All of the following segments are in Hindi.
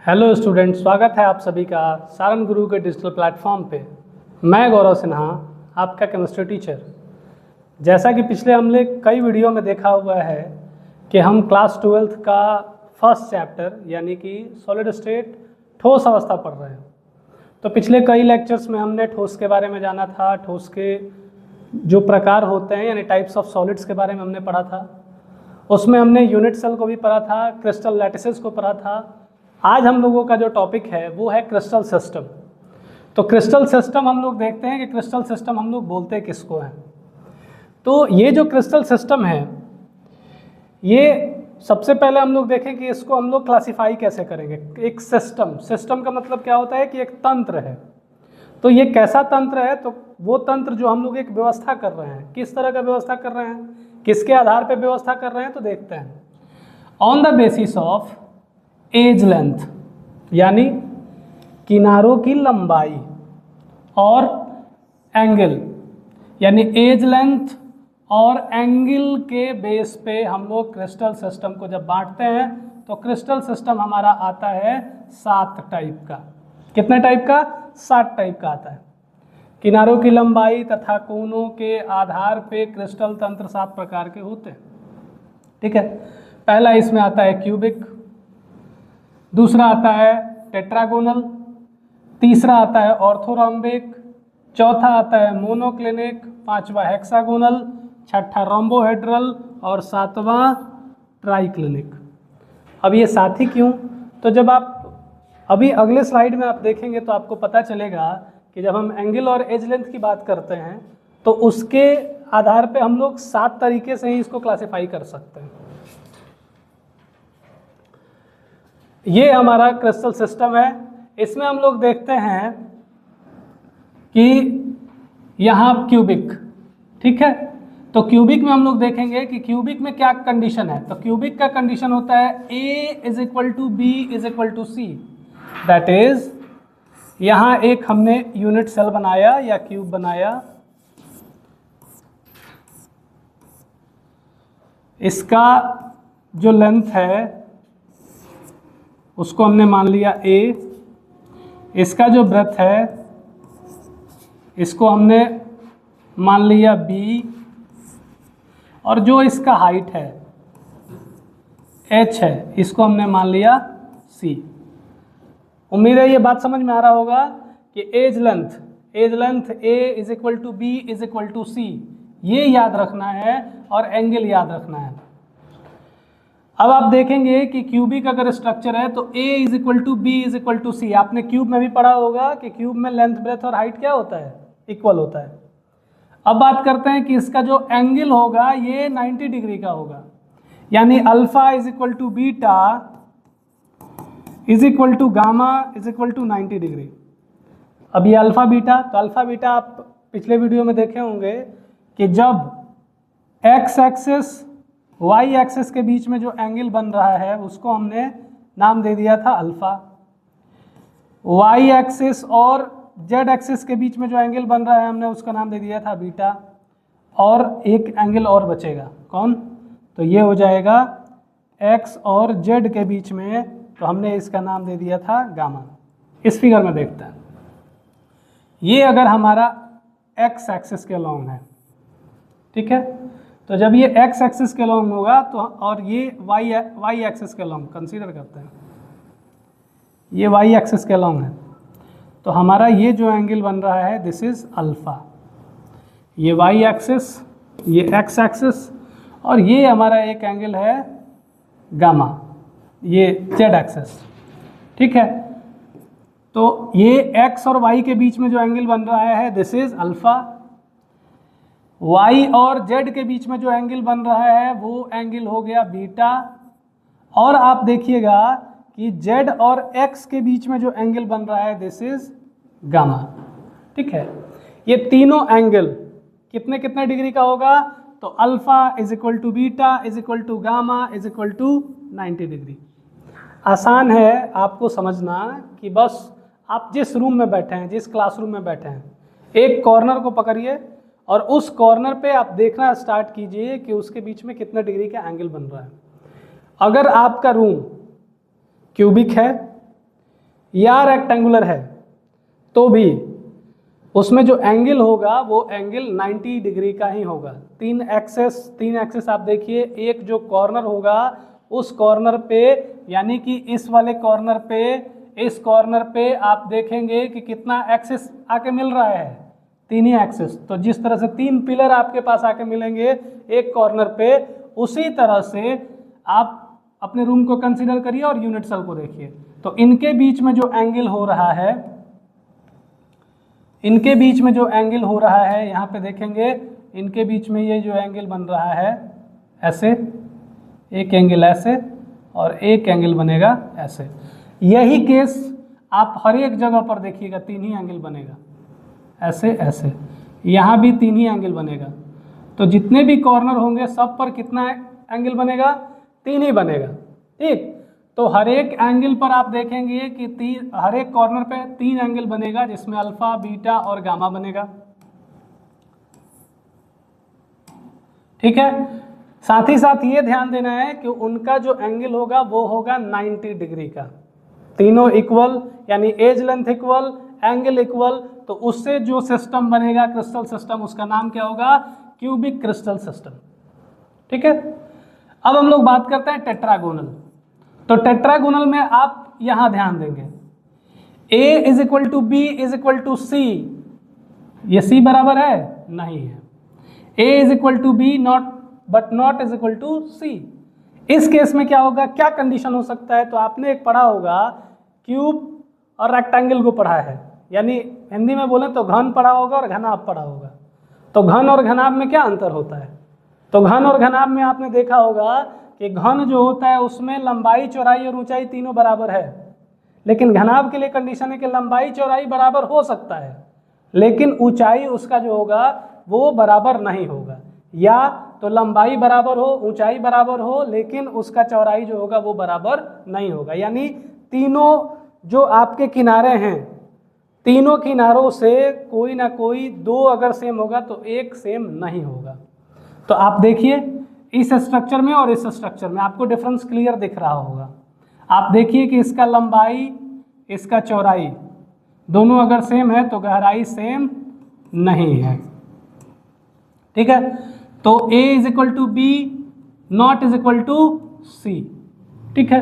हेलो स्टूडेंट, स्वागत है आप सभी का सारन गुरु के डिजिटल प्लेटफॉर्म पे। मैं गौरव सिन्हा, आपका केमिस्ट्री टीचर। जैसा कि पिछले हमने कई वीडियो में देखा हुआ है कि हम क्लास 12th का फर्स्ट चैप्टर यानी कि सॉलिड स्टेट ठोस अवस्था पढ़ रहे हैं। तो पिछले कई लेक्चर्स में हमने ठोस के बारे में जाना था, ठोस के जो प्रकार होते हैं यानी टाइप्स ऑफ सॉलिड्स के बारे में हमने पढ़ा था। उसमें हमने यूनिट सेल को भी पढ़ा था, क्रिस्टल लैटिसेस को पढ़ा था। आज हम लोगों का जो टॉपिक है वो है क्रिस्टल सिस्टम। तो क्रिस्टल सिस्टम हम लोग देखते हैं कि क्रिस्टल सिस्टम हम लोग बोलते किसको हैं। तो ये जो क्रिस्टल सिस्टम है, ये सबसे पहले हम लोग देखें कि इसको हम लोग क्लासिफाई कैसे करेंगे। एक सिस्टम का मतलब क्या होता है कि एक तंत्र है। तो ये कैसा तंत्र है? तो वो तंत्र जो हम लोग एक व्यवस्था कर रहे हैं। किस तरह का व्यवस्था कर रहे हैं, किसके आधार पर व्यवस्था कर रहे हैं, तो देखते हैं। On the basis of edge length यानी किनारों की लंबाई और एंगल यानी एज लेंथ और एंगल के बेस पे हम लोग क्रिस्टल सिस्टम को जब बांटते हैं तो क्रिस्टल सिस्टम हमारा आता है 7 टाइप का। कितने टाइप का? 7 टाइप का आता है। किनारों की लंबाई तथा कोनों के आधार पे क्रिस्टल तंत्र 7 प्रकार के होते हैं। ठीक है। पहला इसमें आता है क्यूबिक, दूसरा आता है टेट्रागोनल, तीसरा आता है ऑर्थोरॉम्बिक, चौथा आता है मोनोक्लिनिक, पांचवा हेक्सागोनल, छठा रोम्बोहेड्रल और सातवां ट्राइक्लिनिक। अब ये साथ ही क्यों? तो जब आप अभी अगले स्लाइड में आप देखेंगे तो आपको पता चलेगा कि जब हम एंगल और एज लेंथ की बात करते हैं तो उसके आधार पे हम लोग 7 तरीके से ही इसको क्लासिफाई कर सकते हैं। ये हमारा क्रिस्टल सिस्टम है। इसमें हम लोग देखते हैं कि यहाँ क्यूबिक, ठीक है। तो क्यूबिक में हम लोग देखेंगे कि क्यूबिक में क्या कंडीशन है। तो क्यूबिक का कंडीशन होता है A = B = C। That is यहाँ एक हमने यूनिट सेल बनाया या क्यूब बनाया, इसका जो लेंथ है उसको हमने मान लिया A, इसका जो ब्रेथ है इसको हमने मान लिया B, और जो इसका हाइट है H है इसको हमने मान लिया C। उम्मीद है ये बात समझ में आ रहा होगा कि as length A = B = C ये याद रखना है और एंगल याद रखना है। अब आप देखेंगे कि क्यूबिक अगर स्ट्रक्चर है तो A = B = C। आपने क्यूब में भी पढ़ा होगा कि क्यूब में लेंथ, ब्रेथ और हाइट क्या होता है? इक्वल होता है। अब बात करते हैं कि इसका जो एंगल होगा ये 90 डिग्री का होगा, यानी अल्फा = बीटा = गामा = 90 डिग्री। अब ये अल्फा बीटा, तो अल्फा बीटा आप पिछले वीडियो में देखे होंगे कि जब एक्स एक्सिस वाई एक्सिस के बीच में जो एंगल बन रहा है उसको हमने नाम दे दिया था अल्फा। वाई एक्सिस और जेड एक्सिस के बीच में जो एंगल बन रहा है हमने उसका नाम दे दिया था बीटा। और एक एंगल और बचेगा, कौन? तो ये हो जाएगा एक्स और जेड के बीच में, तो हमने इसका नाम दे दिया था गामा। इस फिगर में देखते हैं, ये अगर हमारा एक्स एक्सिस के लॉन्ग है, ठीक है। तो जब ये एक्स एक्सिस के लॉन्ग होगा तो, और ये वाई एक्सिस के लॉन्ग कंसीडर करते हैं, ये वाई एक्सिस के लॉन्ग है, तो हमारा ये जो एंगल बन रहा है दिस इज अल्फा। ये वाई एक्सिस, ये एक्स एक्सिस, और ये हमारा एक एंगल है गामा, ये जेड एक्सिस, ठीक है। तो ये एक्स और वाई के बीच में जो एंगल बन रहा है दिस इज अल्फा। y और z के बीच में जो एंगल बन रहा है वो एंगल हो गया बीटा। और आप देखिएगा कि z और x के बीच में जो एंगल बन रहा है दिस इज गामा, ठीक है। ये तीनों एंगल कितने कितने डिग्री का होगा? तो अल्फा = बीटा = गामा = 90 डिग्री। आसान है आपको समझना कि बस आप जिस रूम में बैठे हैं, जिस क्लासरूम में बैठे हैं, एक कॉर्नर को पकड़िए और उस कॉर्नर पे आप देखना स्टार्ट कीजिए कि उसके बीच में कितने डिग्री का एंगल बन रहा है। अगर आपका रूम क्यूबिक है या रेक्टेंगुलर है तो भी उसमें जो एंगल होगा वो एंगल 90 डिग्री का ही होगा। तीन एक्सेस आप देखिए, एक जो कॉर्नर होगा उस कॉर्नर पे, यानी कि इस वाले कॉर्नर पे, इस कॉर्नर पे आप देखेंगे कि कितना एक्सेस आके मिल रहा है, तीन ही एक्सेस। तो जिस तरह से तीन पिलर आपके पास आके मिलेंगे एक कॉर्नर पे, उसी तरह से आप अपने रूम को कंसीडर करिए और यूनिट सेल को देखिए। तो इनके बीच में जो एंगल हो रहा है, इनके बीच में जो एंगल हो रहा है, यहाँ पे देखेंगे इनके बीच में ये जो एंगल बन रहा है ऐसे, एक एंगल ऐसे और एक एंगल बनेगा ऐसे। यही केस आप हर एक जगह पर देखिएगा, तीन ही एंगल बनेगा, ऐसे ऐसे, यहाँ भी तीन ही एंगल बनेगा। तो जितने भी कॉर्नर होंगे सब पर कितना एंगल बनेगा, तीन ही बनेगा। ठीक, तो हर एक एंगल पर आप देखेंगे कि हर एक कॉर्नर पे तीन एंगल बनेगा, जिसमें अल्फा, बीटा और गामा बनेगा। ठीक है, साथ ही साथ ये ध्यान देना है कि उनका जो एंगल होगा वो होगा 90 डिग्री का। तीनों इक्वल, यानी edge length equal, angle equal, तो उससे जो सिस्टम बनेगा क्रिस्टल सिस्टम, उसका नाम क्या होगा, क्यूबिक क्रिस्टल सिस्टम। ठीक है, अब हम लोग बात करते हैं टेट्रागोनल। तो टेट्रागोनल में आप यहां ध्यान देंगे, A is equal to B is equal to C, ये C बराबर है नहीं है। A is equal to B not but not is equal to C. इस केस में क्या होगा, क्या कंडीशन हो सकता है, तो आपने एक पढ़ा होगा, क्यूब और रेक्टेंगल को पढ़ा है, यानी हिंदी में बोले तो घन पढ़ा होगा और घनाभ पढ़ा होगा। तो घन और घनाभ में क्या अंतर होता है, तो घन और घनाभ में आपने देखा होगा कि घन जो होता है उसमें लंबाई, चौड़ाई और ऊंचाई तीनों बराबर है, लेकिन घनाभ के लिए कंडीशन है कि लंबाई चौड़ाई बराबर हो सकता है, लेकिन ऊंचाई उसका जो होगा वो बराबर नहीं होगा, या तो लंबाई बराबर हो, ऊंचाई बराबर हो, लेकिन उसका चौड़ाई जो होगा वो बराबर नहीं होगा। यानी तीनों जो आपके किनारे हैं, तीनों किनारों से कोई ना कोई दो अगर सेम होगा तो एक सेम नहीं होगा। तो आप देखिए इस स्ट्रक्चर में और इस स्ट्रक्चर में आपको डिफरेंस क्लियर दिख रहा होगा। आप देखिए कि इसका लंबाई, इसका चौड़ाई दोनों अगर सेम है तो गहराई सेम नहीं है। ठीक है, तो A is equal to B not is equal to C. ठीक है,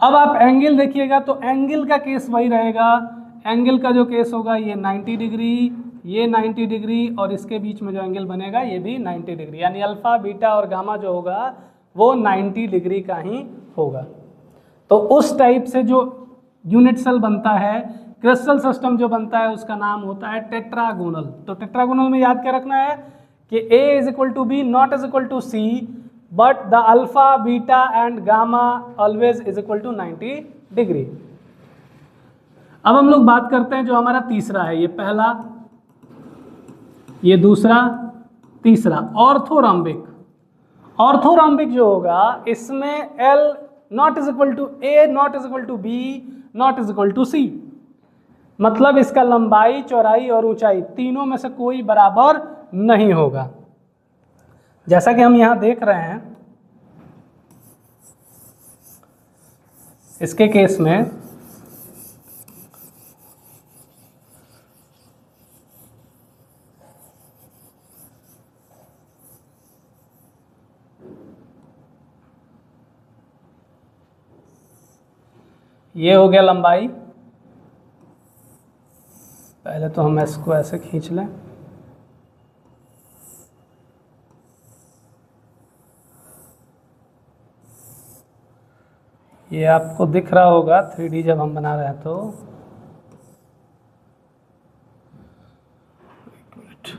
अब आप एंगल देखिएगा तो एंगल का केस वही रहेगा। एंगल का जो केस होगा ये 90 डिग्री, ये 90 डिग्री, और इसके बीच में जो एंगल बनेगा ये भी 90 डिग्री, यानी अल्फा, बीटा और गामा जो होगा वो 90 डिग्री का ही होगा। तो उस टाइप से जो यूनिट सेल बनता है, क्रिस्टल सिस्टम जो बनता है, उसका नाम होता है टेट्रागोनल। तो टेट्रागोनल में याद क्या रखना है कि A is equal to B not is equal to C, but the alpha, beta and gamma always is equal to 90 degree. अब हम लोग बात करते हैं जो हमारा तीसरा है, ये पहला, ये दूसरा, तीसरा, ऑर्थोरॉम्बिक। ऑर्थोरॉम्बिक जो होगा इसमें L not is equal to A not is equal to B not is equal to C, मतलब इसका लंबाई, चौड़ाई और ऊंचाई तीनों में से कोई बराबर नहीं होगा। जैसा कि हम यहां देख रहे हैं इसके केस में, ये हो गया लंबाई। पहले तो हम इसको ऐसे खींच लें, ये आपको दिख रहा होगा 3D जब हम बना रहे हैं तो। एक मिनट,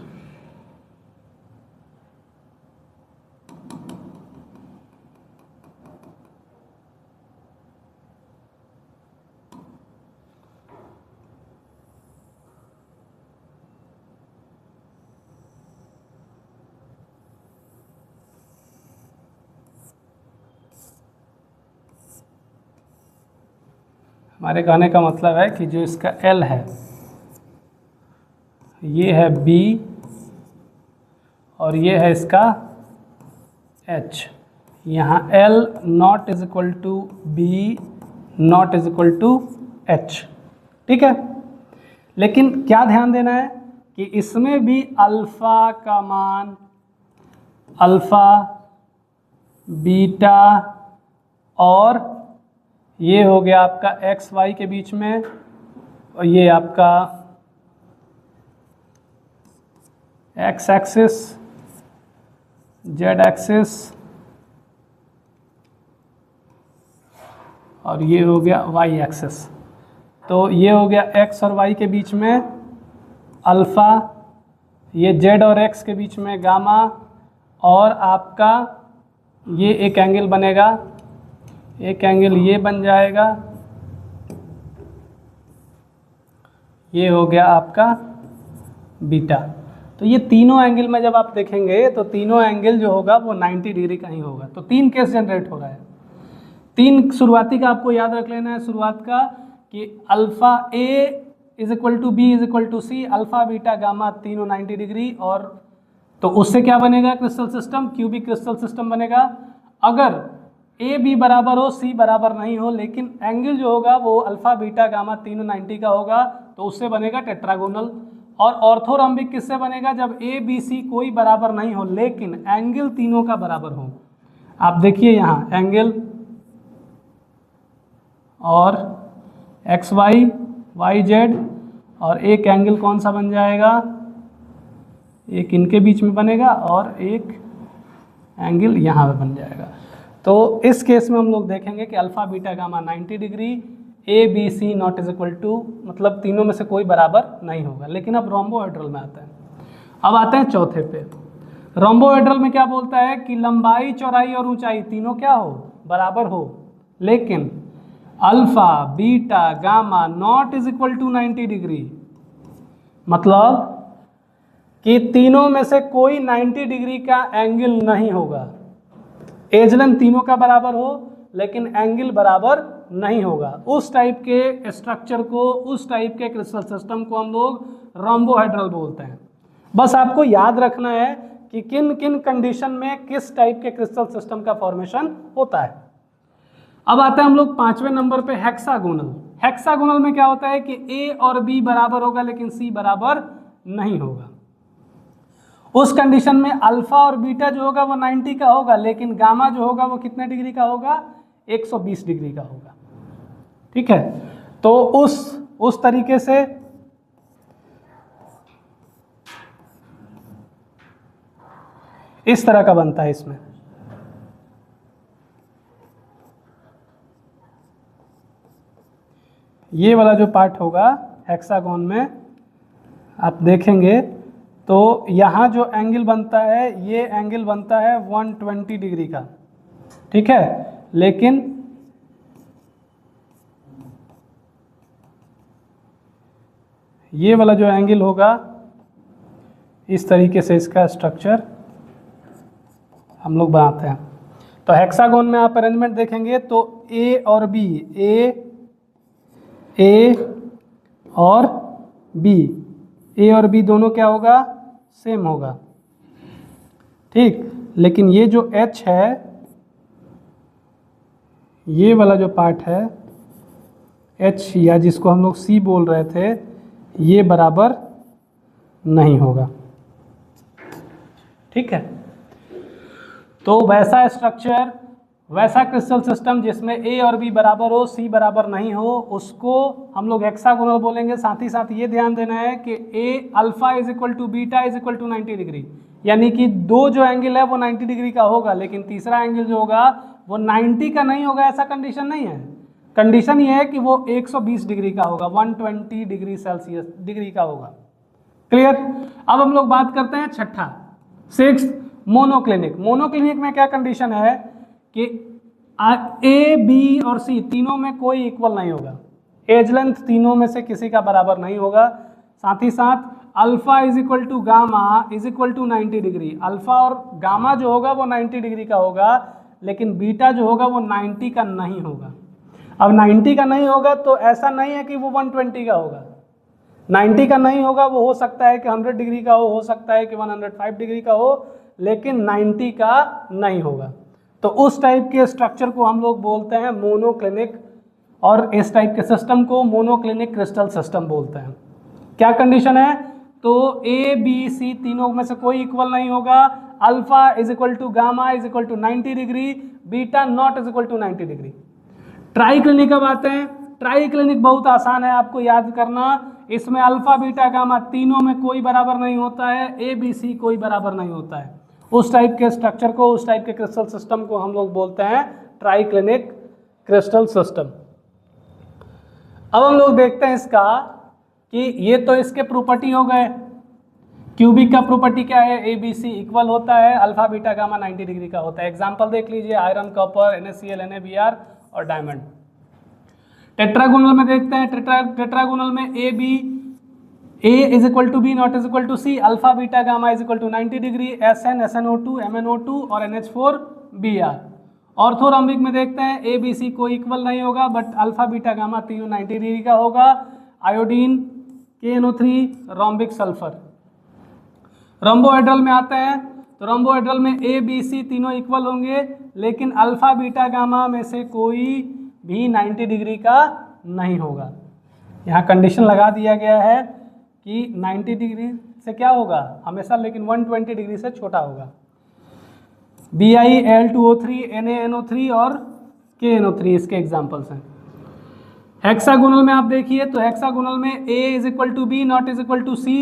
हमारे कहने का मतलब है कि जो इसका L है, ये है B और ये है इसका H। यहाँ L not is equal to B not is equal to H, ठीक है। लेकिन क्या ध्यान देना है कि इसमें भी अल्फा का मान, अल्फा, बीटा और ये हो गया आपका एक्स वाई के बीच में, और ये आपका एक्स एक्सिस, जेड एक्सिस, और ये हो गया वाई एक्सिस। तो ये हो गया एक्स और वाई के बीच में अल्फा, ये जेड और एक्स के बीच में गामा, और आपका ये एक एंगल बनेगा, एक एंगल ये बन जाएगा, ये हो गया आपका बीटा। तो ये तीनों एंगल में जब आप देखेंगे तो तीनों एंगल जो होगा वो 90 डिग्री का ही होगा। तो 3 केस जनरेट हो रहा है। 3 शुरुआती का आपको याद रख लेना है, शुरुआत का कि alpha A is equal to B is equal to C, alpha beta gamma तीनों 90 डिग्री। और तो उससे क्या बनेगा crystal system, cubic crystal system बनेगा। अगर ए बी बराबर हो, सी बराबर नहीं हो, लेकिन एंगल जो होगा वो अल्फा बीटा गामा तीनों 90 का होगा, तो उससे बनेगा टेट्रागोनल। और ऑर्थोरॉम्बिक किससे बनेगा, जब ए बी सी कोई बराबर नहीं हो लेकिन एंगल तीनों का बराबर हो। आप देखिए यहाँ एंगल और एक्स वाई, वाई जेड, और एक एंगल कौन सा बन जाएगा, एक इनके बीच में बनेगा और एक एंगल यहाँ पे बन जाएगा। तो इस केस में हम लोग देखेंगे कि alpha beta gamma 90 degree, A B C not is equal to, मतलब तीनों में से कोई बराबर नहीं होगा। लेकिन अब रोम्बोहेड्रल में आता है। अब आते हैं चौथे पे। रोम्बोहेड्रल में क्या बोलता है कि लंबाई, चौड़ाई और ऊंचाई तीनों क्या हो, बराबर हो, लेकिन alpha beta gamma not is equal to 90 degree, मतलब कि तीनों में से कोई 90 डिग्री का एंगल नहीं होगा। एज लेंथ तीनों का बराबर हो लेकिन एंगल बराबर नहीं होगा। उस टाइप के स्ट्रक्चर को, उस टाइप के क्रिस्टल सिस्टम को हम लोग रोम्बोहेड्रल बोलते हैं। बस आपको याद रखना है कि किन किन कंडीशन में किस टाइप के क्रिस्टल सिस्टम का फॉर्मेशन होता है। अब आते हैं हम लोग 5वें नंबर पे हेक्सागोनल। हेक्सागोनल में क्या होता है कि ए और बी बराबर होगा लेकिन सी बराबर नहीं होगा। उस कंडीशन में अल्फा और बीटा जो होगा वो 90 का होगा, लेकिन गामा जो होगा वो कितने डिग्री का होगा, 120 डिग्री का होगा। ठीक है, तो उस तरीके से इस तरह का बनता है। इसमें ये वाला जो पार्ट होगा हेक्सागोन में आप देखेंगे तो यहाँ जो एंगल बनता है, ये एंगल बनता है 120 डिग्री का, ठीक है। लेकिन ये वाला जो एंगल होगा, इस तरीके से इसका स्ट्रक्चर हम लोग बनाते हैं। तो हेक्सागोन में आप अरेंजमेंट देखेंगे तो ए और बी, ए और बी, ए और बी दोनों क्या होगा, सेम होगा, ठीक। लेकिन ये जो H है, ये वाला जो पार्ट है H, या जिसको हम लोग C बोल रहे थे, ये बराबर नहीं होगा, ठीक है। तो वैसा स्ट्रक्चर, वैसा क्रिस्टल सिस्टम जिसमें ए और बी बराबर हो, सी बराबर नहीं हो, उसको हम लोग हेक्सागोनल बोलेंगे। साथ ही साथ ये ध्यान देना है कि A alpha is equal to beta is equal to 90 degree, यानी कि दो जो एंगल है वो 90 डिग्री का होगा, लेकिन तीसरा एंगल जो होगा वो 90 का नहीं होगा, ऐसा कंडीशन नहीं है। कंडीशन ये है कि वो 120 डिग्री का होगा, 120 डिग्री सेल्सियस डिग्री का होगा। क्लियर। अब हम लोग बात करते हैं छठा, 6 मोनोक्लिनिक। मोनोक्लिनिक में क्या कंडीशन है कि ए बी और सी तीनों में कोई इक्वल नहीं होगा, एज लेंथ तीनों में से किसी का बराबर नहीं होगा। साथ ही साथ alpha is equal to gamma is equal to 90 degree, alpha और गामा जो होगा वो 90 डिग्री का होगा, लेकिन बीटा जो होगा वो 90 का नहीं होगा। अब 90 का नहीं होगा तो ऐसा नहीं है कि वो 120 का होगा, 90 का नहीं होगा, वो हो सकता है कि 100 डिग्री का हो सकता है कि 105 डिग्री का हो, लेकिन 90 का नहीं होगा। तो उस टाइप के स्ट्रक्चर को हम लोग बोलते हैं मोनोक्लिनिक और इस टाइप के सिस्टम को मोनोक्लिनिक क्रिस्टल सिस्टम बोलते हैं। क्या कंडीशन है? तो ए बी सी तीनों में से कोई इक्वल नहीं होगा। Alpha is equal to gamma is equal to 90 degree, beta not is equal to 90 degree. Triclinic अब आते हैं। ट्राई क्लिनिक बहुत आसान है आपको याद करना। इसमें अल्फा बीटा गामा तीनों में कोई बराबर नहीं होता है, ए बी सी कोई बराबर नहीं होता है। उस टाइप के स्ट्रक्चर को, उस टाइप के क्रिस्टल सिस्टम को हम लोग बोलते हैं ट्राई क्लिनिक क्रिस्टल सिस्टम। अब हम लोग देखते हैं इसका कि ये तो इसके प्रॉपर्टी हो गए। क्यूबिक का प्रॉपर्टी क्या है? ए बी सी इक्वल होता है, अल्फा बीटा गामा 90 डिग्री का होता है। एग्जांपल देख लीजिए, आयरन, कॉपर, NaCl, NaBr और डायमंड। टेट्रागोनल में देखते हैं। टेट्रागोनल में A B, A is equal to B not is equal to C, alpha beta gamma is equal to 90 degree, SN, SNO2, MnO2 और NH4Br। ऑर्थोरॉम्बिक में देखते हैं ए बी सी कोई इक्वल नहीं होगा, बट अल्फा बीटा गामा तीनों 90 डिग्री का होगा। Iodine, KNO3, rhombic sulphur. Rhombohedral में आते हैं तो रोम्बोहेड्रल में ए बी सी तीनों इक्वल होंगे, लेकिन अल्फा बीटा गामा में से कोई भी 90 डिग्री का नहीं होगा। यहाँ कंडीशन लगा दिया गया है कि 90 डिग्री से क्या होगा हमेशा, लेकिन 120 डिग्री से छोटा होगा। BiAl2O3, NaNO3 और KNO3 इसके एग्जाम्पल्स हैं। हेक्सागोनल में आप देखिए तो हेक्सागोनल में A is equal to B not is equal to C,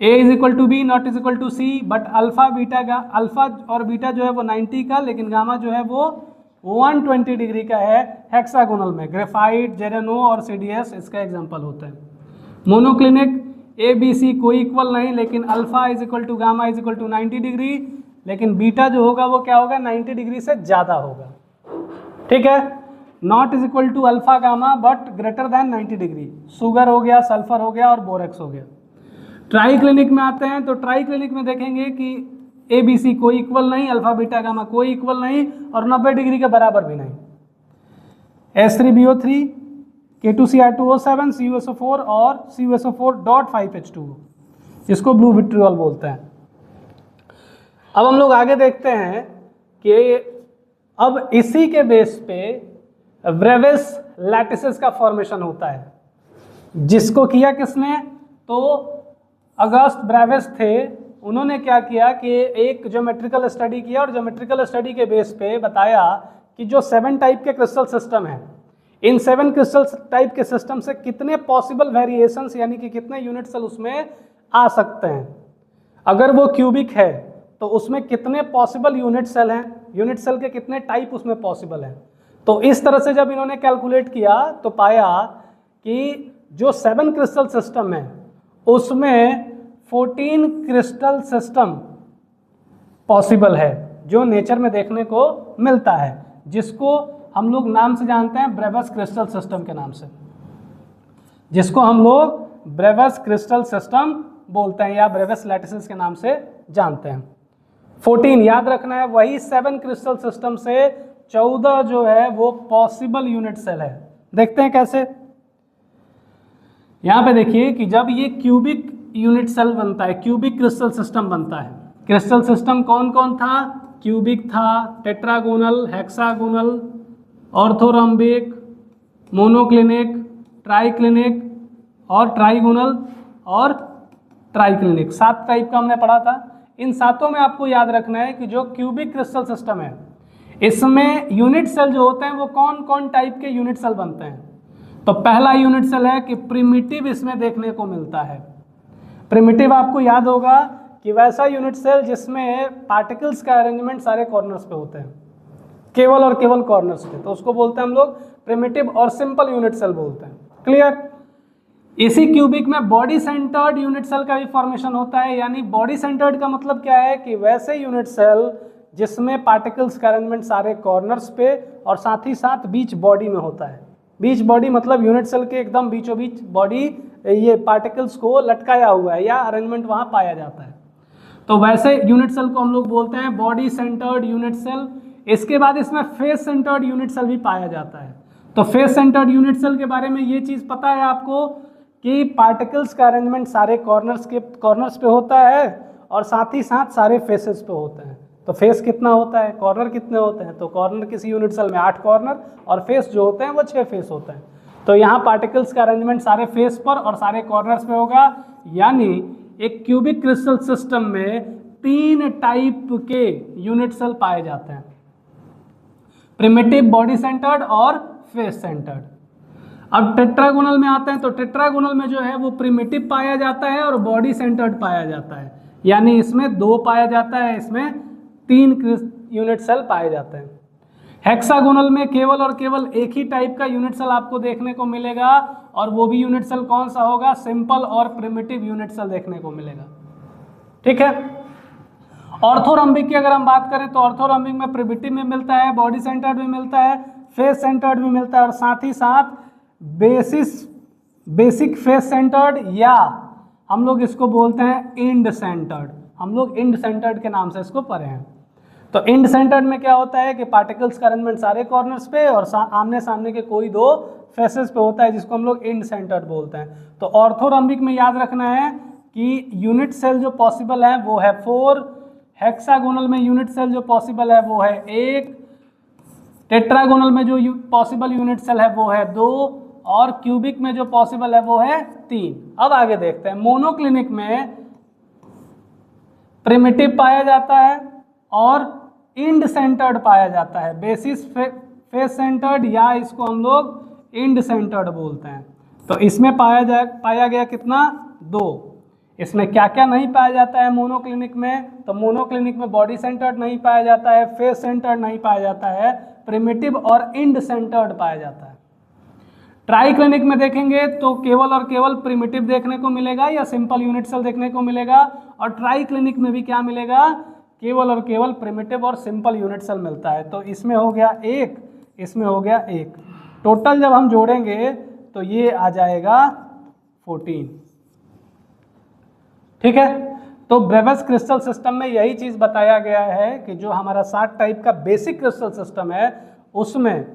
A is equal to B not is equal to C, but alpha beta का, अल्फा और बीटा जो है वो 90 का, लेकिन गामा जो है वो 120 डिग्री का है हेक्सागोनल में। ग्रेफाइट, जेरेनो और CDS इसका एग्जाम्पल होता है। मोनोक्लिनिक ए बी सी कोई इक्वल नहीं, लेकिन alpha is equal to gamma is equal to 90 degree, लेकिन बीटा जो होगा वो क्या होगा 90 डिग्री से ज़्यादा होगा। ठीक है, not is equal to alpha gamma but greater than 90 degree. Sugar हो गया, सल्फर हो गया और बोरेक्स हो गया। ट्राई क्लिनिक में आते हैं तो ट्राई क्लिनिक में देखेंगे कि ए बी सी कोई इक्वल नहीं, अल्फा बीटा गामा कोई इक्वल नहीं और 90 डिग्री के बराबर भी नहीं। H3BO3, K2Cr2O7, CuSO4 और CuSO4.5H2O, जिसको ब्लू विट्रियोल बोलते हैं। अब हम लोग आगे देखते हैं कि अब इसी के बेस पे ब्रेविस लैटिसेस का फॉर्मेशन होता है, जिसको किया किसने? तो अगस्त ब्रेविस थे, उन्होंने क्या किया कि एक ज्योमेट्रिकल स्टडी किया और ज्योमेट्रिकल स्टडी के बेस पे बताया कि जो 7 टाइप के क्रिस्टल सिस्टम हैं, इन 7 क्रिस्टल टाइप के सिस्टम से कितने पॉसिबल वेरिएशंस यानी कि कितने यूनिट सेल उसमें आ सकते हैं। अगर वो क्यूबिक है तो उसमें कितने पॉसिबल यूनिट सेल हैं, यूनिट सेल के कितने टाइप उसमें पॉसिबल हैं। तो इस तरह से जब इन्होंने कैलकुलेट किया तो पाया कि जो 7 क्रिस्टल सिस्टम है उसमें 14 क्रिस्टल सिस्टम पॉसिबल है, जो नेचर में देखने को मिलता है, जिसको हम लोग नाम से जानते हैं ब्रेविस क्रिस्टल सिस्टम के नाम से, जिसको हम लोग ब्रेविस क्रिस्टल सिस्टम बोलते हैं या ब्रेविस लैटिसेस के नाम से जानते हैं। 14 याद रखना है, वही 7 क्रिस्टल सिस्टम से 14 जो है वो पॉसिबल यूनिट सेल है। देखते हैं कैसे। यहाँ पे देखिए कि जब ये क्यूबिक यूनिट सेल बनता है, क्यूबिक क्रिस्टल सिस्टम बनता है। क्रिस्टल सिस्टम कौन कौन था? क्यूबिक था, टेट्रागोनल, हेक्सागोनल, ऑर्थोरॉम्बिक, मोनोक्लिनिक, ट्राइक्लिनिक और ट्राइगोनल और ट्राइक्लिनिक। 7 टाइप का हमने पढ़ा था। इन 7 में आपको याद रखना है कि जो क्यूबिक क्रिस्टल सिस्टम है इसमें यूनिट सेल जो होते हैं वो कौन कौन टाइप के यूनिट सेल बनते हैं। तो पहला यूनिट सेल है कि प्रिमिटिव इसमें देखने को मिलता है। प्रिमिटिव आपको याद होगा कि वैसा यूनिट सेल जिसमें पार्टिकल्स का अरेंजमेंट सारे कॉर्नर्स पे होते हैं, केवल और केवल कॉर्नर्स पे, तो उसको बोलते हैं हम लोग प्रिमिटिव और सिंपल यूनिट सेल बोलते हैं। क्लियर। इसी क्यूबिक में बॉडी सेंटर्ड यूनिट सेल का भी फॉर्मेशन होता है। यानी बॉडी सेंटर्ड का मतलब क्या है कि वैसे यूनिट सेल जिसमें पार्टिकल्स का अरेंजमेंट सारे कॉर्नर्स पे और साथ ही साथ बीच बॉडी में होता है। बीच बॉडी मतलब यूनिट सेल के एकदम बीचों बीच बॉडी ये पार्टिकल्स को लटकाया हुआ है या अरेंजमेंट वहाँ पाया जाता है। तो वैसे यूनिट सेल को हम लोग बोलते हैं बॉडी सेंटर्ड यूनिट सेल। इसके बाद इसमें फेस सेंटर्ड यूनिट सेल भी पाया जाता है। तो फेस सेंटर्ड यूनिट सेल के बारे में ये चीज़ पता है आपको कि पार्टिकल्स का अरेंजमेंट सारे कॉर्नर्स पे होता है और साथ ही साथ सारे फेसेस पे होते हैं। तो फेस कितना होता है, कॉर्नर कितने होते हैं, तो कॉर्नर किसी यूनिट सेल में 8 कॉर्नर और फेस जो होते हैं वो 6 फेस होते हैं। तो यहाँ पार्टिकल्स का अरेंजमेंट सारे फेस पर और सारे कॉर्नर्स पे होगा। यानी एक क्यूबिक क्रिस्टल सिस्टम में 3 टाइप के यूनिट सेल पाए जाते हैं, प्रिमिटिव, बॉडी सेंटर्ड और फेस सेंटर्ड। अब टेट्रागोनल में आते हैं तो टेट्रागोनल में जो है वो प्रिमिटिव पाया जाता है और बॉडी सेंटर्ड पाया जाता है। यानी इसमें 2 पाया जाता है, इसमें 3 यूनिट सेल पाए जाते हैं। हेक्सागोनल में केवल और केवल एक ही टाइप का यूनिट सेल आपको देखने को मिलेगा और वो भी यूनिट सेल कौन सा होगा, सिंपल और प्रिमिटिव यूनिट सेल देखने को मिलेगा। ठीक है। ऑर्थोरम्बिक की अगर हम बात करें तो ऑर्थोरम्बिक में प्रिमिटिव में मिलता है, बॉडी सेंटर्ड में मिलता है, फेस सेंटर्ड में मिलता है और साथ ही साथ बेसिक फेस सेंटर्ड या हम लोग इसको बोलते हैं इंड सेंटर्ड। हम लोग इंड सेंटर्ड के नाम से इसको पढ़े हैं। तो इंड सेंटर्ड में क्या होता है कि पार्टिकल्स का अरेंजमेंट सारे कॉर्नर्स पे और आमने सामने के कोई 2 फेसेस पे होता है, जिसको हम लोग इंड सेंटर्ड बोलते हैं। तो ऑर्थोरम्बिक में याद रखना है कि यूनिट सेल जो पॉसिबल है वो है 4, हेक्सागोनल में यूनिट सेल जो पॉसिबल है वो है 1, टेट्रागोनल में जो पॉसिबल यूनिट सेल है वो है 2 और क्यूबिक में जो पॉसिबल है वो है 3। अब आगे देखते हैं। मोनोक्लिनिक में प्रिमिटिव पाया जाता है और इंड सेंटर्ड पाया जाता है, बेसिस फेस सेंटर्ड या इसको हम लोग इंड सेंटर्ड बोलते हैं। तो इसमें पाया गया कितना, 2। इसमें क्या क्या नहीं पाया जाता है मोनोक्लिनिक में, तो मोनोक्लिनिक में बॉडी सेंटर्ड नहीं पाया जाता है, फेस सेंटर्ड नहीं पाया जाता है, प्रिमिटिव और इंड सेंटर्ड पाया जाता है। ट्राई क्लिनिक में देखेंगे तो केवल और केवल प्रिमिटिव देखने को मिलेगा या सिंपल यूनिट सेल देखने को मिलेगा, और ट्राई क्लिनिक में भी क्या मिलेगा, केवल और केवल प्रिमिटिव और सिंपल यूनिट सेल मिलता है। तो इसमें हो गया 1, इसमें हो गया 1, टोटल जब हम जोड़ेंगे तो ये आ जाएगा 14। ठीक है। तो ब्रेवस क्रिस्टल सिस्टम में यही चीज बताया गया है कि जो हमारा 7 टाइप का बेसिक क्रिस्टल सिस्टम है उसमें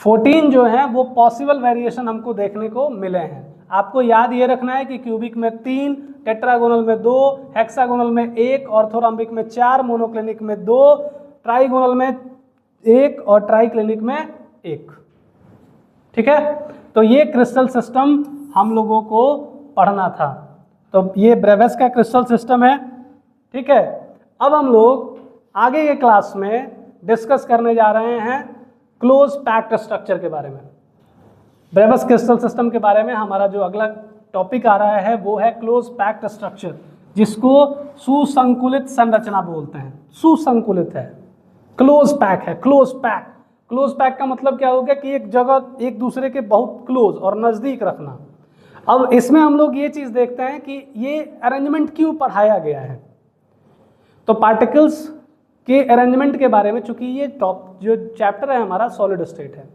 14 जो है वो पॉसिबल वेरिएशन हमको देखने को मिले हैं। आपको याद ये रखना है कि क्यूबिक में 3, टेट्रागोनल में 2, हेक्सागोनल में 1, ऑर्थोरम्बिक में 4, मोनोक्लिनिक में 2, ट्राइगोनल में 1 और ट्राइक्लिनिक में 1। ठीक है। तो ये क्रिस्टल सिस्टम हम लोगों को पढ़ना था। तो ये ब्रेवस का क्रिस्टल सिस्टम है। ठीक है। अब हम लोग आगे के क्लास में डिस्कस करने जा रहे हैं क्लोज पैक्ड स्ट्रक्चर के बारे में। ब्रेवस क्रिस्टल सिस्टम के बारे में हमारा जो अगला टॉपिक आ रहा है वो है क्लोज पैक्ड स्ट्रक्चर, जिसको सुसंकुलित संरचना बोलते हैं। सुसंकुलित है, क्लोज पैक है, क्लोज पैक। क्लोज पैक का मतलब क्या हो गया कि एक जगह एक दूसरे के बहुत क्लोज और नज़दीक रखना। अब इसमें हम लोग ये चीज़ देखते हैं कि ये अरेंजमेंट क्यों पढ़ाया गया है। तो पार्टिकल्स के अरेंजमेंट के बारे में, चूंकि ये जो चैप्टर है हमारा सॉलिड स्टेट है,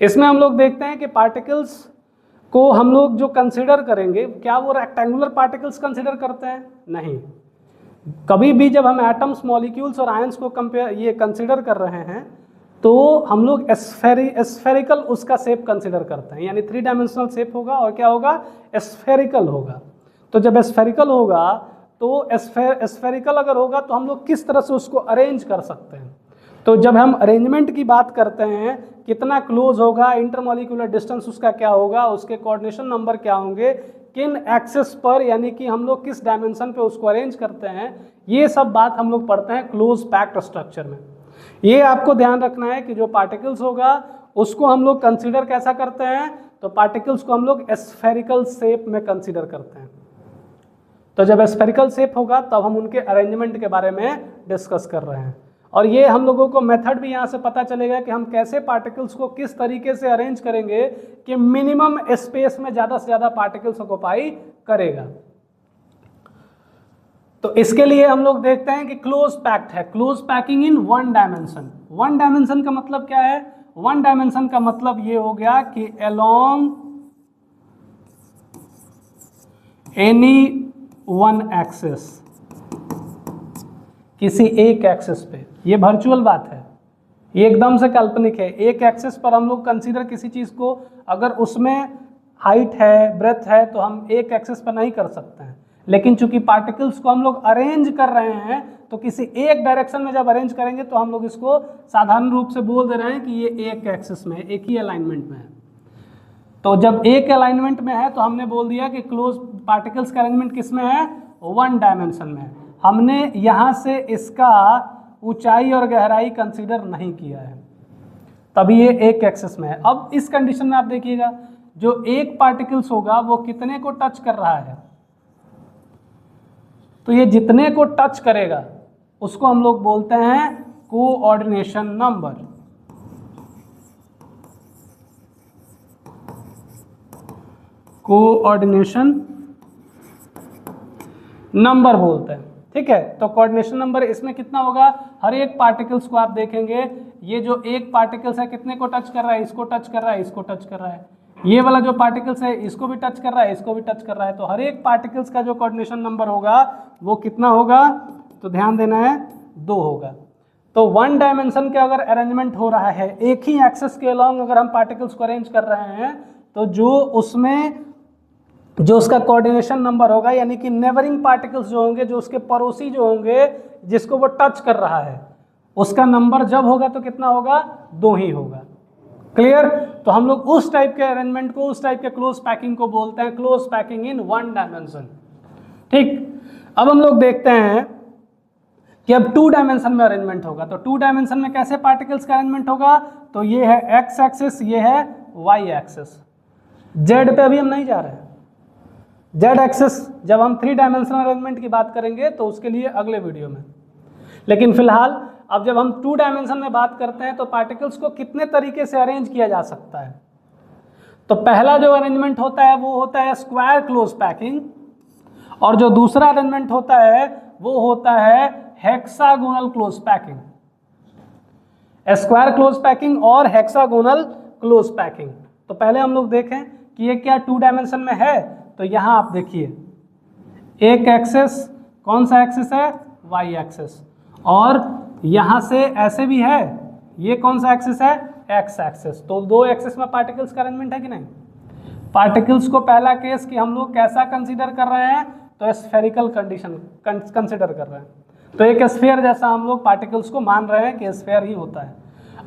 इसमें हम लोग देखते हैं कि पार्टिकल्स को हम लोग जो कंसिडर करेंगे, क्या वो रेक्टेंगुलर पार्टिकल्स कंसिडर करते हैं? नहीं। कभी भी जब हम एटम्स, मॉलिक्यूल्स और आयंस को कंसिडर कर रहे हैं तो हम लोग स्फेरिकल उसका शेप कंसिडर करते हैं, यानी 3 डायमेंशनल शेप होगा और क्या होगा, स्फेरिकल होगा। तो जब स्फेरिकल होगा तो स्फेरिकल अगर होगा तो हम लोग किस तरह से उसको अरेंज कर सकते हैं। तो जब हम अरेंजमेंट की बात करते हैं, कितना क्लोज होगा, इंटरमॉलिक्यूलर डिस्टेंस उसका क्या होगा, उसके कोऑर्डिनेशन नंबर क्या होंगे, किन एक्सेस पर, यानी कि हम लोग किस डायमेंशन पे उसको अरेंज करते हैं, ये सब बात हम लोग पढ़ते हैं क्लोज पैक्ड स्ट्रक्चर में। ये आपको ध्यान रखना है कि जो पार्टिकल्स होगा उसको हम लोग कंसीडर कैसा करते हैं, तो पार्टिकल्स को हम लोग स्फेरिकल शेप में कंसीडर करते हैं। तो जब स्फेरिकल शेप होगा तब हम उनके अरेंजमेंट के बारे में डिस्कस कर रहे हैं। और ये हम लोगों को मेथड भी यहाँ से पता चलेगा कि हम कैसे पार्टिकल्स को किस तरीके से अरेंज करेंगे कि मिनिमम स्पेस में ज़्यादा से ज़्यादा पार्टिकल्स ऑक्युपाई करेगा। तो इसके लिए हम लोग देखते हैं कि क्लोज पैक्ड है, close packing in 1 dimension. 1 dimension का मतलब क्या है? 1 डायमेंशन का मतलब ये हो गया कि अलोंग एनी 1 एक्सिस, किसी एक एक्सिस पे। ये वर्चुअल बात है, ये एकदम से काल्पनिक है। एक एक्सिस पर हम लोग कंसीडर किसी चीज़ को, अगर उसमें हाइट है, ब्रेथ है, तो हम एक एक्सिस पर नहीं कर सकते हैं। लेकिन चूंकि पार्टिकल्स को हम लोग अरेंज कर रहे हैं तो किसी एक डायरेक्शन में जब अरेंज करेंगे तो हम लोग इसको साधारण रूप से बोल दे रहे हैं कि ये एक एक्सिस में है, एक ही अलाइनमेंट में है। तो जब एक अलाइनमेंट में है तो हमने बोल दिया कि क्लोज पार्टिकल्स का अरेंजमेंट किस में है, वन डायमेंशन में है। हमने यहाँ से इसका ऊंचाई और गहराई कंसीडर नहीं किया है, तभी ये एक एक्सिस में है। अब इस कंडीशन में आप देखिएगा जो एक पार्टिकल्स होगा वो कितने को टच कर रहा है, तो ये जितने को टच करेगा उसको हम लोग बोलते हैं कोऑर्डिनेशन नंबर। कोऑर्डिनेशन नंबर बोलते हैं, ठीक है। तो कोऑर्डिनेशन नंबर इसमें कितना होगा, हर एक पार्टिकल्स को आप देखेंगे, ये जो एक पार्टिकल्स है कितने को टच कर रहा है, इसको टच कर रहा है, इसको टच कर रहा है, ये वाला जो पार्टिकल्स है इसको भी टच कर रहा है, इसको भी टच कर रहा है। तो हर एक पार्टिकल्स का जो कोऑर्डिनेशन नंबर होगा वो कितना होगा, तो ध्यान देना है 2 होगा। तो वन डायमेंशन के अगर अरेंजमेंट हो रहा है, एक ही एक्सेस के अलोंग अगर हम पार्टिकल्स को अरेंज कर रहे हैं, तो जो उसमें जो उसका कोऑर्डिनेशन नंबर होगा, यानी कि नेबरिंग पार्टिकल्स जो होंगे, जो उसके पड़ोसी जो होंगे जिसको वो टच कर रहा है, उसका नंबर जब होगा तो कितना होगा, 2 ही होगा। क्लियर। तो हम लोग उस टाइप के अरेंजमेंट को, उस टाइप के क्लोज पैकिंग को बोलते हैं close packing in one dimension. ठीक। अब हम लोग देखते हैं कि अब 2 डायमेंशन में अरेंजमेंट होगा। तो 2 डायमेंशन में कैसे पार्टिकल्स का अरेंजमेंट होगा, तो ये है एक्स एक्सिस, ये है वाई एक्सिस। जेड पे अभी हम नहीं जा रहे हैं, जेड एक्सिस जब हम 3 डायमेंशनल अरेंजमेंट की बात करेंगे तो उसके लिए अगले वीडियो में। लेकिन फिलहाल अब जब हम 2 डायमेंशन में बात करते हैं तो पार्टिकल्स को कितने तरीके से अरेंज किया जा सकता है। तो पहला जो अरेंजमेंट होता है वो होता है स्क्वायर क्लोज पैकिंग, और जो दूसरा अरेंजमेंट होता है वो होता है hexagonal close packing. Square close packing और हेक्सागोनल क्लोज पैकिंग। तो पहले हम लोग देखें कि ये क्या 2 डायमेंशन में है। तो यहाँ आप देखिए एक एक्सेस, कौन सा एक्सेस है, वाई एक्सेस, और यहाँ से ऐसे भी है, ये कौन सा एक्सेस है, एक्स एक्सेस। तो 2 एक्सेस में पार्टिकल्स का अरेंजमेंट है कि नहीं। पार्टिकल्स को पहला केस कि हम लोग कैसा कंसीडर कर रहे हैं, तो स्फेरिकल कंडीशन कंसीडर कर रहे हैं। तो एक स्फेयर जैसा हम लोग पार्टिकल्स को मान रहे हैं कि स्फेयर ही होता है।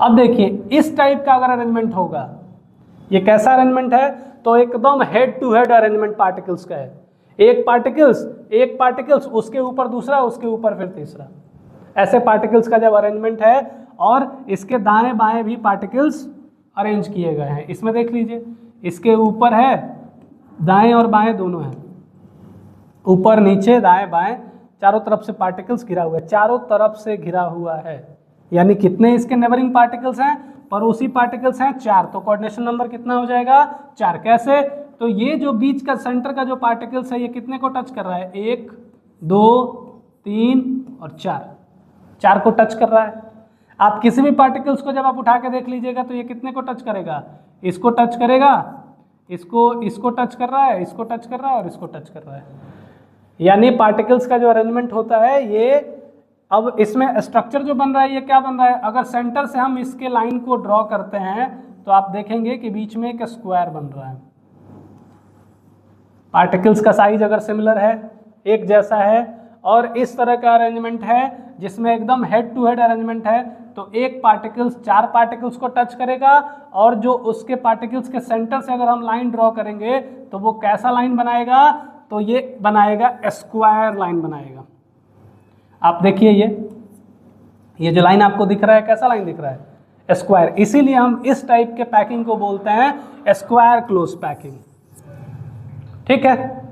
अब देखिए इस टाइप का अगर अरेंजमेंट होगा, ये कैसा अरेंजमेंट है, तो एकदम head to head arrangement particles का है। एक पार्टिकल्स उसके ऊपर दूसरा, उसके ऊपर फिर तीसरा, ऐसे पार्टिकल्स का जब अरेंजमेंट है, और इसके दाएं बाएं भी पार्टिकल्स अरेंज किए गए हैं। इसमें देख लीजिए, इसके ऊपर है, दाएं और बाएं दोनों हैं, ऊपर नीचे दाएं बाएं चारों तरफ से पार्टिकल्स घिरा हुआ है, चारों तरफ से घिरा हुआ है। यानी कितने इसके नेबरिंग पार्टिकल्स हैं, पड़ोसी पार्टिकल्स हैं 4। तो कोऑर्डिनेशन नंबर कितना हो जाएगा, 4। कैसे, तो ये जो बीच का सेंटर का जो पार्टिकल्स है ये कितने को टच कर रहा है, 1 2 3 और 4 को टच कर रहा है। आप किसी भी पार्टिकल्स को जब आप उठा के देख लीजिएगा तो ये कितने को टच करेगा, इसको टच करेगा, इसको टच कर रहा है, इसको टच कर रहा है और इसको टच कर रहा है। यानी पार्टिकल्स का जो अरेंजमेंट होता है ये, अब इसमें स्ट्रक्चर जो बन रहा है ये क्या बन रहा है, अगर सेंटर से हम इसके लाइन को ड्रॉ करते हैं तो आप देखेंगे कि बीच में एक स्क्वायर बन रहा है। पार्टिकल्स का साइज अगर सिमिलर है, एक जैसा है, और इस तरह का अरेंजमेंट है जिसमें एकदम हेड टू हेड अरेंजमेंट है, तो एक पार्टिकल्स 4 पार्टिकल्स को टच करेगा, और जो उसके पार्टिकल्स के सेंटर से अगर हम लाइन ड्रॉ करेंगे तो वो कैसा लाइन बनाएगा, तो ये बनाएगा स्क्वायर लाइन बनाएगा। आप देखिए ये जो लाइन आपको दिख रहा है कैसा लाइन दिख रहा है, स्क्वायर। इसीलिए हम इस टाइप के पैकिंग को बोलते हैं स्क्वायर क्लोज पैकिंग। ठीक है,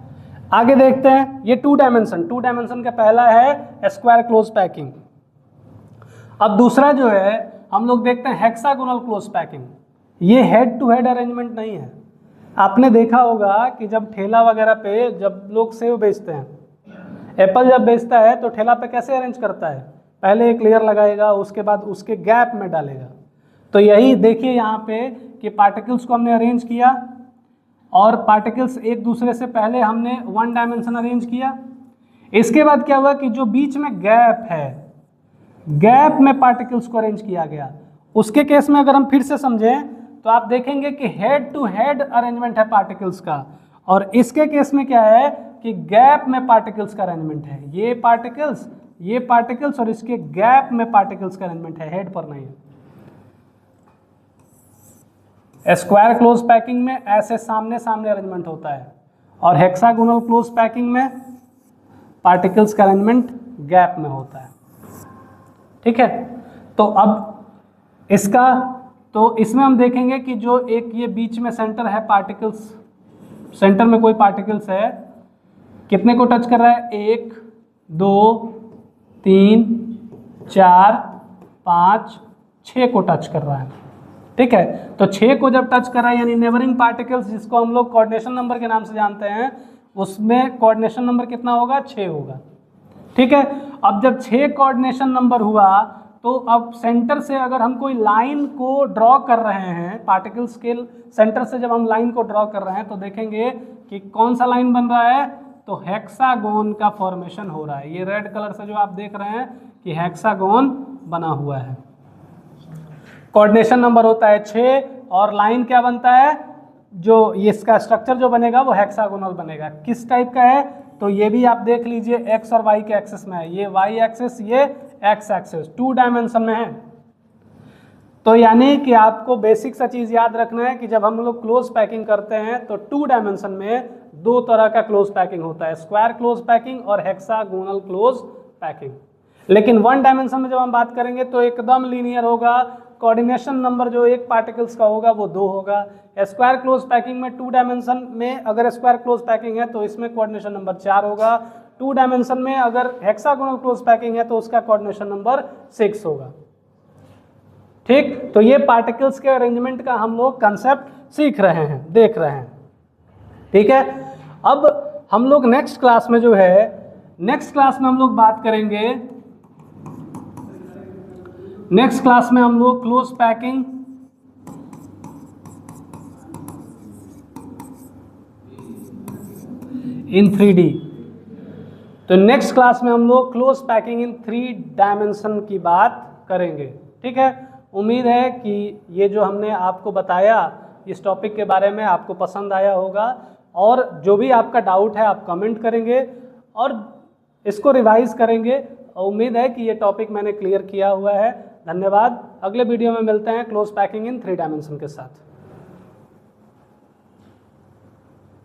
आगे देखते हैं। ये 2 डायमेंशन का पहला है स्क्वायर क्लोज पैकिंग। अब दूसरा जो है हम लोग देखते हैं हेक्सागोनल क्लोज पैकिंग। ये हेड टू हेड अरेंजमेंट नहीं है। आपने देखा होगा कि जब ठेला वगैरह पे जब लोग सेव बेचते हैं, एप्पल जब बेचता है तो ठेला पे कैसे अरेंज करता है, पहले एक लेयर लगाएगा, उसके बाद उसके गैप में डालेगा। तो यही देखिए यहाँ पे कि पार्टिकल्स को हमने अरेंज किया, और पार्टिकल्स एक दूसरे से पहले हमने 1 डायमेंशन अरेंज किया। इसके बाद क्या हुआ कि जो बीच में गैप है, गैप में पार्टिकल्स को अरेंज किया गया। उसके केस में अगर हम फिर से समझें तो आप देखेंगे कि हेड टू हेड अरेंजमेंट है पार्टिकल्स का, और इसके केस में क्या है, कि गैप में पार्टिकल्स का अरेंजमेंट है, ये पार्टिकल्स और इसके गैप में पार्टिकल्स का अरेंजमेंट है, हेड पर नहीं है। स्क्वायर क्लोज पैकिंग में ऐसे सामने सामने अरेंजमेंट होता है, और हेक्सागोनल क्लोज पैकिंग में पार्टिकल्स का अरेंजमेंट गैप में होता है। ठीक है, तो अब इसमें हम देखेंगे कि जो एक ये बीच में सेंटर है, पार्टिकल्स सेंटर में कोई पार्टिकल्स है, कितने को टच कर रहा है, 1 2 3 4 5 6 को टच कर रहा है। ठीक है, तो 6 को जब टच कर रहा है यानी नेबरिंग पार्टिकल्स, जिसको हम लोग कोऑर्डिनेशन नंबर के नाम से जानते हैं, उसमें कोऑर्डिनेशन नंबर कितना होगा, 6 होगा। ठीक है, अब जब 6 कोऑर्डिनेशन नंबर हुआ तो अब सेंटर से अगर हम कोई लाइन को ड्रॉ कर रहे हैं, पार्टिकल्स के सेंटर से जब हम लाइन को ड्रॉ कर रहे हैं तो देखेंगे कि कौन सा लाइन बन रहा है, तो हेक्सागोन का फॉर्मेशन हो रहा है। ये रेड कलर से जो आप देख रहे हैं कि हेक्सागोन बना हुआ है। कोऑर्डिनेशन नंबर होता है 6 और लाइन क्या बनता है, जो ये इसका स्ट्रक्चर जो बनेगा वो हेक्सागोनल बनेगा। किस टाइप का है, तो ये भी आप देख लीजिए एक्स और वाई के एक्सेस में है, ये वाई एक्सेस ये एक्स एक्सेस 2 डायमेंशन में है। तो यानी कि आपको बेसिक सा चीज़ याद रखना है कि जब हम लोग क्लोज पैकिंग करते हैं तो 2 डायमेंशन में 2 तरह का क्लोज पैकिंग होता है, स्क्वायर क्लोज पैकिंग और हेक्सागोनल क्लोज पैकिंग। लेकिन 1 डायमेंशन में जब हम बात करेंगे तो एकदम लीनियर होगा, कोऑर्डिनेशन नंबर जो एक पार्टिकल्स का होगा वो 2 होगा। स्क्वायर क्लोज पैकिंग में 2 डायमेंशन में अगर स्क्वायर क्लोज पैकिंग है तो इसमें कोऑर्डिनेशन नंबर 4 होगा। 2 डायमेंशन में अगर हेक्सागोनल क्लोज पैकिंग है तो उसका कोऑर्डिनेशन नंबर 6 होगा। ठीक, तो ये पार्टिकल्स के अरेंजमेंट का हम लोग कंसेप्ट सीख रहे हैं, देख रहे हैं। ठीक है, अब हम लोग नेक्स्ट क्लास में हम लोग बात करेंगे, नेक्स्ट क्लास में हम लोग क्लोज पैकिंग इन 3D। तो नेक्स्ट क्लास में हम लोग क्लोज पैकिंग इन 3 डायमेंशन की बात करेंगे। ठीक है, उम्मीद है कि ये जो हमने आपको बताया इस टॉपिक के बारे में आपको पसंद आया होगा, और जो भी आपका डाउट है आप कमेंट करेंगे और इसको रिवाइज करेंगे। उम्मीद है कि ये टॉपिक मैंने क्लियर किया हुआ है। धन्यवाद। अगले वीडियो में मिलते हैं क्लोज पैकिंग इन 3 डायमेंशन के साथ।